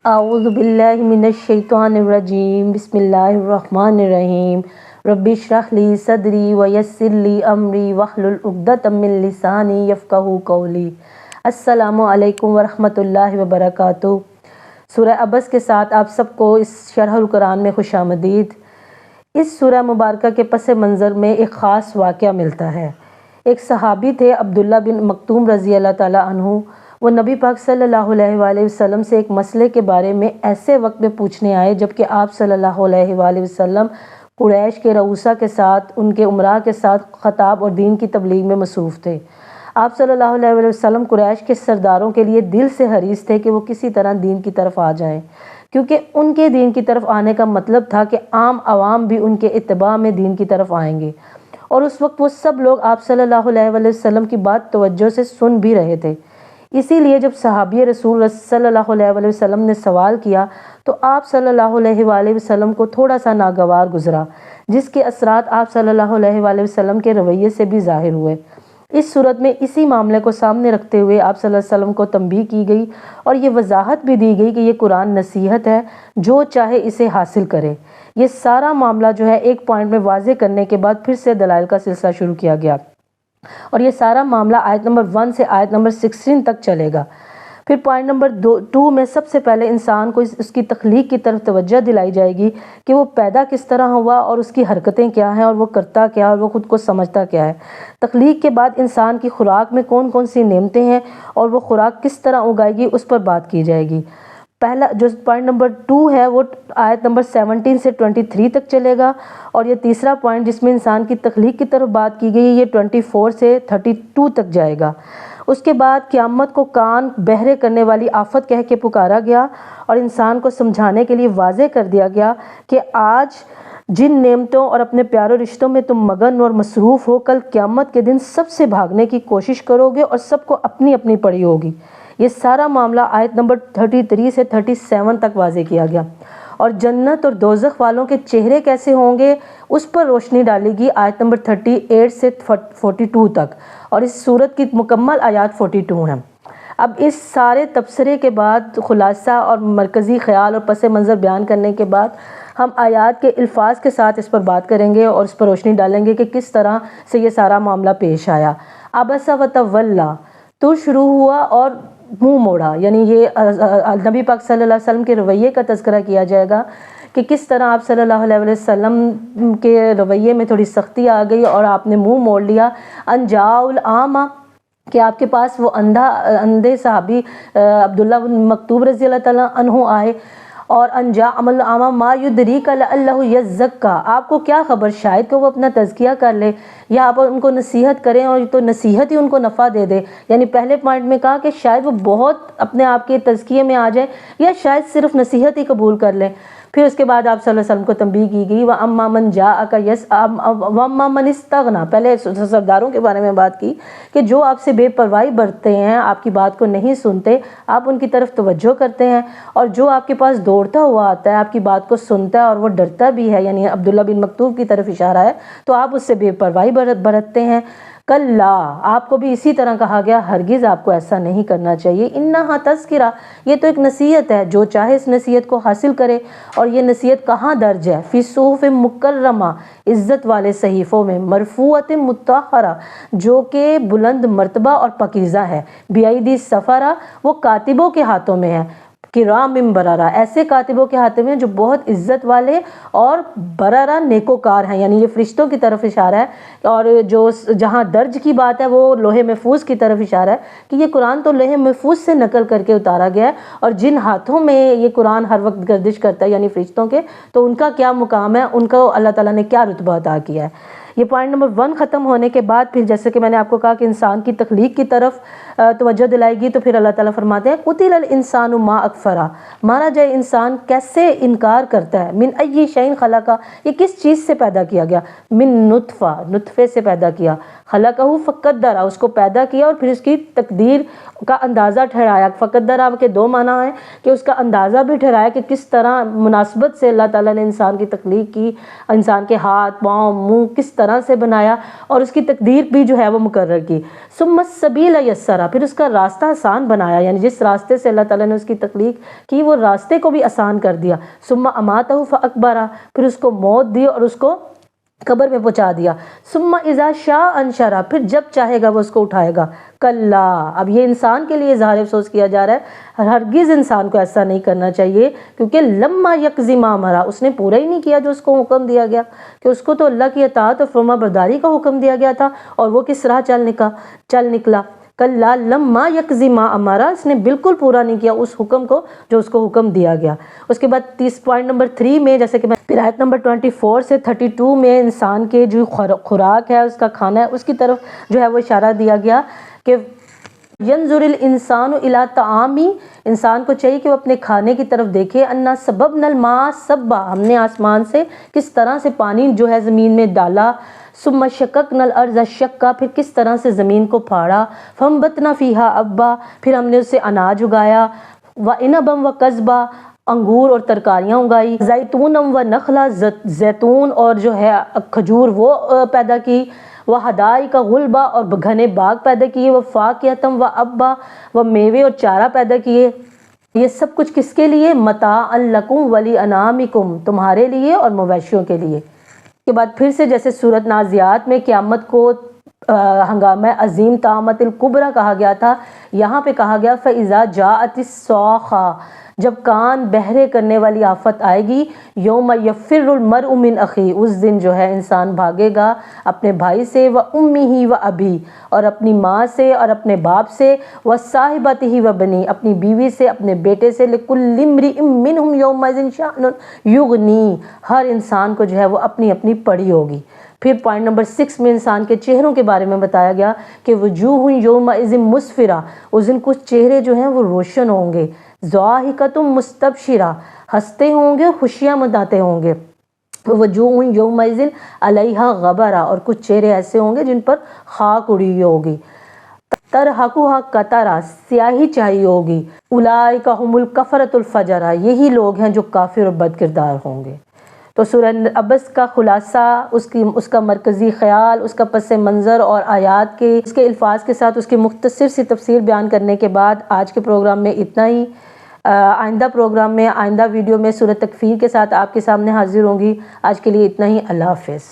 اعوذ باللہ من الشیطان الرجیم بسم اللہ الرحمن الرحیم رب اشرح لی صدری ویسر لی امری واحلل عقدۃ من لسانی یفقہوا قولی۔ السلام علیکم ورحمۃ اللہ وبرکاتہ۔ سورہ عبس کے ساتھ آپ سب کو اس شرح القرآن میں خوش آمدید۔ اس سورہ مبارکہ کے پس منظر میں ایک خاص واقعہ ملتا ہے۔ ایک صحابی تھے عبداللہ بن مکتوم رضی اللہ تعالیٰ عنہ۔ وہ نبی پاک صلی اللہ علیہ وآلہ وسلم سے ایک مسئلے کے بارے میں ایسے وقت میں پوچھنے آئے جبکہ آپ صلی اللہ علیہ وآلہ وسلم قریش کے رؤسا کے ساتھ، ان کے امراء کے ساتھ خطاب اور دین کی تبلیغ میں مصروف تھے۔ آپ صلی اللہ علیہ وآلہ وسلم قریش کے سرداروں کے لیے دل سے حریص تھے کہ وہ کسی طرح دین کی طرف آ جائیں، کیونکہ ان کے دین کی طرف آنے کا مطلب تھا کہ عام عوام بھی ان کے اتباع میں دین کی طرف آئیں گے، اور اس وقت وہ سب لوگ آپ صلی اللہ علیہ وآلہ وسلم کی بات توجہ سے سن بھی رہے تھے۔ اسی لیے جب صحابی رسول صلی اللہ علیہ وآلہ وسلم نے سوال کیا تو آپ صلی اللہ علیہ وآلہ وسلم کو تھوڑا سا ناگوار گزرا، جس کے اثرات آپ صلی اللہ علیہ وآلہ وسلم کے رویے سے بھی ظاہر ہوئے۔ اس صورت میں اسی معاملے کو سامنے رکھتے ہوئے آپ صلی اللہ علیہ وسلم کو تنبیہ کی گئی اور یہ وضاحت بھی دی گئی کہ یہ قرآن نصیحت ہے، جو چاہے اسے حاصل کرے۔ یہ سارا معاملہ جو ہے ایک پوائنٹ میں واضح کرنے کے بعد پھر سے دلائل کا سلسلہ شروع کیا گیا، اور یہ سارا معاملہ آیت نمبر 1 سے آیت نمبر 16 تک چلے گا۔ پھر پوائنٹ نمبر 2 میں سب سے پہلے انسان کو اس کی تخلیق کی طرف توجہ دلائی جائے گی کہ وہ پیدا کس طرح ہوا اور اس کی حرکتیں کیا ہیں اور وہ کرتا کیا اور وہ خود کو سمجھتا کیا ہے۔ تخلیق کے بعد انسان کی خوراک میں کون کون سی نعمتیں ہیں اور وہ خوراک کس طرح اگائے گی، اس پر بات کی جائے گی۔ پہلا جو پوائنٹ نمبر 2 ہے وہ آیت نمبر 17 سے 23 تک چلے گا، اور یہ تیسرا پوائنٹ جس میں انسان کی تخلیق کی طرف بات کی گئی یہ 24 سے 32 تک جائے گا۔ اس کے بعد قیامت کو کان بہرے کرنے والی آفت کہہ کے پکارا گیا اور انسان کو سمجھانے کے لیے واضح کر دیا گیا کہ آج جن نعمتوں اور اپنے پیاروں رشتوں میں تم مگن اور مصروف ہو، کل قیامت کے دن سب سے بھاگنے کی کوشش کرو گے اور سب کو اپنی اپنی پڑی ہوگی۔ یہ سارا معاملہ آیت نمبر 33 سے 37 تک واضح کیا گیا، اور جنت اور دوزخ والوں کے چہرے کیسے ہوں گے اس پر روشنی ڈالے گی آیت نمبر 38 سے 42 تک، اور اس سورت کی مکمل آیات 42 ہیں۔ اب اس سارے تبصرے کے بعد خلاصہ اور مرکزی خیال اور پس منظر بیان کرنے کے بعد ہم آیات کے الفاظ کے ساتھ اس پر بات کریں گے اور اس پر روشنی ڈالیں گے کہ کس طرح سے یہ سارا معاملہ پیش آیا۔ عبس و تولی تو شروع ہوا اور منہ موڑا، یعنی یہ نبی پاک صلی اللہ علیہ وسلم کے رویے کا تذکرہ کیا جائے گا کہ کس طرح آپ صلی اللہ علیہ وسلم کے رویے میں تھوڑی سختی آ گئی اور آپ نے منہ موڑ لیا۔ ان جاء الاعمی کہ آپ کے پاس وہ اندھے صحابی عبداللہ بن مکتوم رضی اللہ تعالیٰ عنہ آئے، اور ان جاء الاعمی ما یدریک لعلہ یزکی، آپ کو کیا خبر شاید کہ وہ اپنا تزکیہ کر لے یا آپ ان کو نصیحت کریں اور تو نصیحت ہی ان کو نفع دے دے۔ یعنی پہلے پوائنٹ میں کہا کہ شاید وہ بہت اپنے آپ کے تزکیے میں آ جائے یا شاید صرف نصیحت ہی قبول کر لیں۔ پھر اس کے بعد آپ صلی اللہ علیہ وسلم کو تنبیہ کی گئی وَأَمَّا مَنْ جَاءَكَ يَسْعَىٰ وَأَمَّا مَنِ اسْتَغْنَىٰ، پہلے سرداروں کے بارے میں بات کی کہ جو آپ سے بے پرواہی برتتے ہیں، آپ کی بات کو نہیں سنتے، آپ ان کی طرف توجہ کرتے ہیں، اور جو آپ کے پاس دوڑتا ہوا آتا ہے، آپ کی بات کو سنتا ہے اور وہ ڈرتا بھی ہے، یعنی عبداللہ بن مکتوم کی طرف اشارہ ہے، تو آپ اس سے بے پرواہی برتتے ہیں۔ کلا، آپ کو بھی اسی طرح کہا گیا ہرگز آپ کو ایسا نہیں کرنا چاہیے۔ انہا تذکرہ، یہ تو ایک نصیحت ہے، جو چاہے اس نصیحت کو حاصل کرے، اور یہ نصیحت کہاں درج ہے؟ فی صحف مکرمہ، عزت والے صحیفوں میں، مرفوعۃ مطہرہ، جو کہ بلند مرتبہ اور پاکیزہ ہے، بایدی سفرہ، وہ کاتبوں کے ہاتھوں میں ہے، کرام بررہ، ایسے کاتبوں کے ہاتھوں میں جو بہت عزت والے اور بررہ نیکوکار ہیں، یعنی یہ فرشتوں کی طرف اشارہ ہے، اور جو جہاں درج کی بات ہے وہ لوح محفوظ کی طرف اشارہ ہے کہ یہ قرآن تو لوح محفوظ سے نقل کر کے اتارا گیا ہے، اور جن ہاتھوں میں یہ قرآن ہر وقت گردش کرتا ہے یعنی فرشتوں کے، تو ان کا کیا مقام ہے، ان کو اللہ تعالیٰ نے کیا رتبہ عطا کیا ہے۔ یہ پوائنٹ نمبر 1 ختم ہونے کے بعد پھر جیسے کہ میں نے آپ کو کہا کہ انسان کی تخلیق کی طرف توجہ دلائے گی، تو پھر اللہ تعالیٰ فرماتے ہیں قتل الانسان ما اکفرہ، مارا جائے انسان کیسے انکار کرتا ہے، من ای شیء خلقہ، یہ کس چیز سے پیدا کیا گیا، من نطفہ، نطفے سے پیدا کیا، خلقہ فقدرہ، اس کو پیدا کیا اور پھر اس کی تقدیر کا اندازہ ٹھہرایا۔ فقدرہ کے 2 معنی ہیں کہ اس کا اندازہ بھی ٹھہرایا کہ کس طرح مناسبت سے اللہ تعالیٰ نے انسان کی تخلیق کی، انسان کے ہاتھ پاؤں منہ کس طرح طرح سے بنایا اور اس کی تقدیر بھی جو ہے وہ مقرر کی. ثم السبیل یسرا، پھر اس کا راستہ آسان بنایا، یعنی جس راستے سے اللہ تعالیٰ نے اس کی تخلیق کی وہ راستے کو بھی آسان کر دیا. ثم اماتہ فاکبرہ، پھر اس کو موت دی اور اس کو قبر میں پہنچا دیا. ثم اذا شاء انشرہ، پھر جب چاہے گا وہ اس کو اٹھائے گا. کلا، اب یہ انسان کے لیے اظہار افسوس کیا جا رہا ہے، ہرگز انسان کو ایسا نہیں کرنا چاہیے، کیونکہ لما یقضی ما امرہ، اس نے پورا ہی نہیں کیا جو اس کو حکم دیا گیا، کہ اس کو تو اللہ کی اطاعت اور فرما برداری کا حکم دیا گیا تھا اور وہ کس راہ چل نکلا. کلا لما یقضی ما امرہ، اس نے بالکل پورا نہیں کیا اس حکم کو جو اس کو حکم دیا گیا. اس کے بعد پوائنٹ نمبر 3 میں، جیسے کہ پھر آیت نمبر 24 سے 32 میں انسان کے جو خوراک ہے، اس کا کھانا ہے، اس کی طرف جو ہے وہ اشارہ دیا گیا کہ ینظر الانسان الی طعامی، انسان کو چاہیے کہ وہ اپنے کھانے کی طرف دیکھے. انا صببنا الماء صبا، ہم نے آسمان سے کس طرح سے پانی جو ہے زمین میں ڈالا. ثم شققنا الارض شقا، پھر کس طرح سے زمین کو پھاڑا. فانبتنا فیہا ابا، پھر ہم نے اسے اناج اگایا. وعنبا وقضبا، انگور اور ترکاریاں اگائی. زیتونا ونخلا، زیتون اور جو ہے کھجور وہ پیدا کی. وحدائق غلبا، اور گھنے باغ پیدا کیے. وفاکہۃ وابا، وہ میوے اور چارہ پیدا کیے. یہ سب کچھ کس کے لیے؟ متاعا لکم ولانعامکم، تمہارے لیے اور مویشیوں کے لیے. کے بعد پھر سے جیسے سورۃ نازعات میں قیامت کو ہنگامہ عظیم طامۃ الکبریٰ کہا گیا تھا، یہاں پہ کہا گیا فَإِذَا جَاءَتِ الصَّاخَّةُ، جب کان بہرے کرنے والی آفت آئے گی. یوم یفر المرء من اخیہ، اس دن جو ہے انسان بھاگے گا اپنے بھائی سے. وامہ وابی، اور اپنی ماں سے اور اپنے باپ سے. وصاحبتہ وبنی، اپنی بیوی سے اپنے بیٹے سے. لکل امرئ منہم یومئذ شأن یغنی، ہر انسان کو جو ہے وہ اپنی اپنی پڑی ہوگی. پھر پوائنٹ نمبر 6 میں انسان کے چہروں کے بارے میں بتایا گیا کہ وجوہ یومئذ مسفرہ، اس دن کچھ چہرے جو ہیں وہ روشن ہوں گے. ضاحکۃ مستبشرہ، ہنستے ہوں گے، خوشیاں مناتے ہوں گے. وجوہ یومئذ علیہا غبرہ، اور کچھ چہرے ایسے ہوں گے جن پر خاک اڑی ہوئی ہوگی. ترہقھا قطرہ، سیاہی چھائی ہوگی. اولئک ھم الکفرۃ الفجرہ، یہی لوگ ہیں جو کافر اور بد کردار ہوں گے. تو سورہ عبس کا خلاصہ، اس کا مرکزی خیال، اس کا پس منظر اور آیات کے اس کے الفاظ کے ساتھ اس کی مختصر سی تفسیر بیان کرنے کے بعد آج کے پروگرام میں اتنا ہی. آئندہ پروگرام میں، آئندہ ویڈیو میں سورۃ تکفیر کے ساتھ آپ کے سامنے حاضر ہوں گی. آج کے لیے اتنا ہی. اللہ حافظ.